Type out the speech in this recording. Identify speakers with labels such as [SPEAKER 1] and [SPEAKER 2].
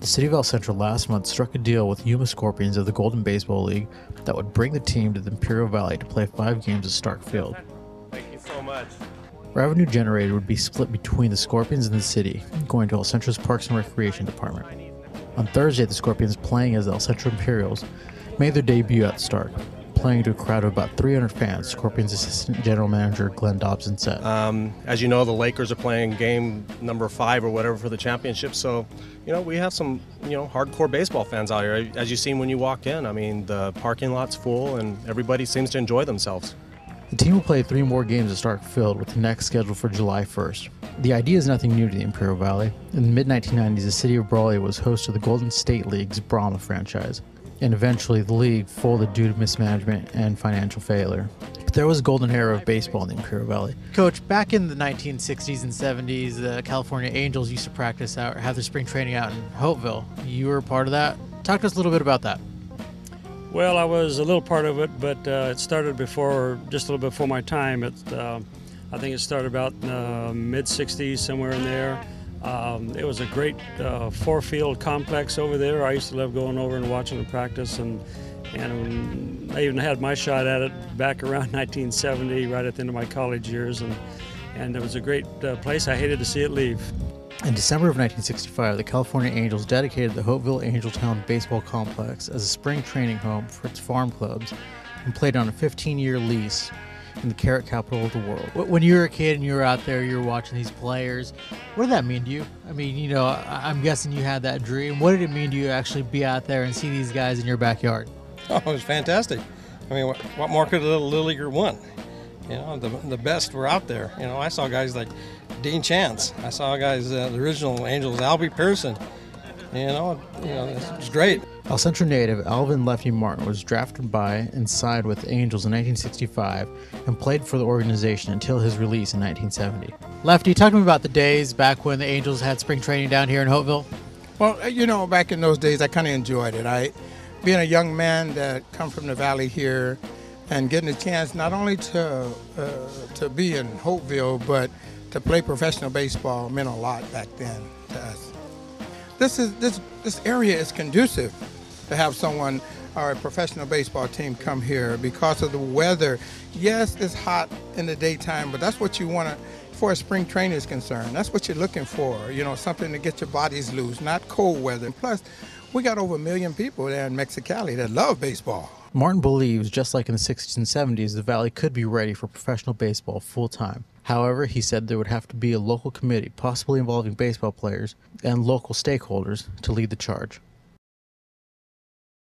[SPEAKER 1] The city of El Centro last month struck a deal with Yuma Scorpions of the Golden Baseball League that would bring the team to the Imperial Valley to play 5 games at Stark Field.
[SPEAKER 2] Thank you so much.
[SPEAKER 1] Revenue generated would be split between the Scorpions and the city, going to El Centro's Parks and Recreation Department. On Thursday, the Scorpions, playing as the El Centro Imperials, made their debut at Stark, playing to a crowd of about 300 fans, Scorpions Assistant General Manager Glenn Dobson said.
[SPEAKER 2] As you know, the Lakers are playing game number 5 or whatever for the championship, so we have some hardcore baseball fans out here. As you've seen when you walk in, I mean, the parking lot's full and everybody seems to enjoy themselves.
[SPEAKER 1] The team will play 3 more games at Stark Field, with the next scheduled for July 1st. The idea is nothing new to the Imperial Valley. In the mid-1990s, the city of Brawley was host to the Golden State League's Brahma franchise, and eventually the league folded due to mismanagement and financial failure. But there was a golden era of baseball in the Imperial Valley.
[SPEAKER 3] Coach, back in the 1960s and 70s, the California Angels used to practice out or have their spring training out in Hopeville. You were a part of that. Talk to us a little bit about that.
[SPEAKER 4] Well, I was a little part of it, but it started just a little before my time. I think it started about mid-60s, somewhere in there. It was a great 4-field complex over there. I used to love going over and watching them practice, and I even had my shot at it back around 1970, right at the end of my college years, and it was a great place. I hated to see it leave.
[SPEAKER 1] In December of 1965, the California Angels dedicated the Hopeville Angeltown Baseball Complex as a spring training home for its farm clubs and played on a 15-year lease in the carrot capital of the world.
[SPEAKER 3] When you were a kid and you were out there, you were watching these players, what did that mean to you? I mean, I'm guessing you had that dream. What did it mean to you to actually be out there and see these guys in your backyard?
[SPEAKER 5] Oh, it was fantastic. I mean, what more could a little leaguer want? The best were out there. I saw guys like Dean Chance. I saw guys, the original Angels, Albie Pearson. It was great.
[SPEAKER 1] El Centro native Alvin Lefty Martin was drafted by and signed with the Angels in 1965 and played for the organization until his release in 1970.
[SPEAKER 3] Lefty, talk to me about the days back when the Angels had spring training down here in Hopeville.
[SPEAKER 6] Well, back in those days, I kind of enjoyed it. Being a young man that come from the valley here and getting a chance not only to be in Hopeville, but to play professional baseball meant a lot back then to us. This area is conducive to have someone or a professional baseball team come here because of the weather. Yes, it's hot in the daytime, but that's what you want for a spring training is concerned. That's what you're looking for, something to get your bodies loose, not cold weather. Plus, we got over 1 million people there in Mexicali that love baseball.
[SPEAKER 1] Martin believes, just like in the 60s and 70s, the Valley could be ready for professional baseball full-time. However, he said there would have to be a local committee, possibly involving baseball players and local stakeholders, to lead the charge.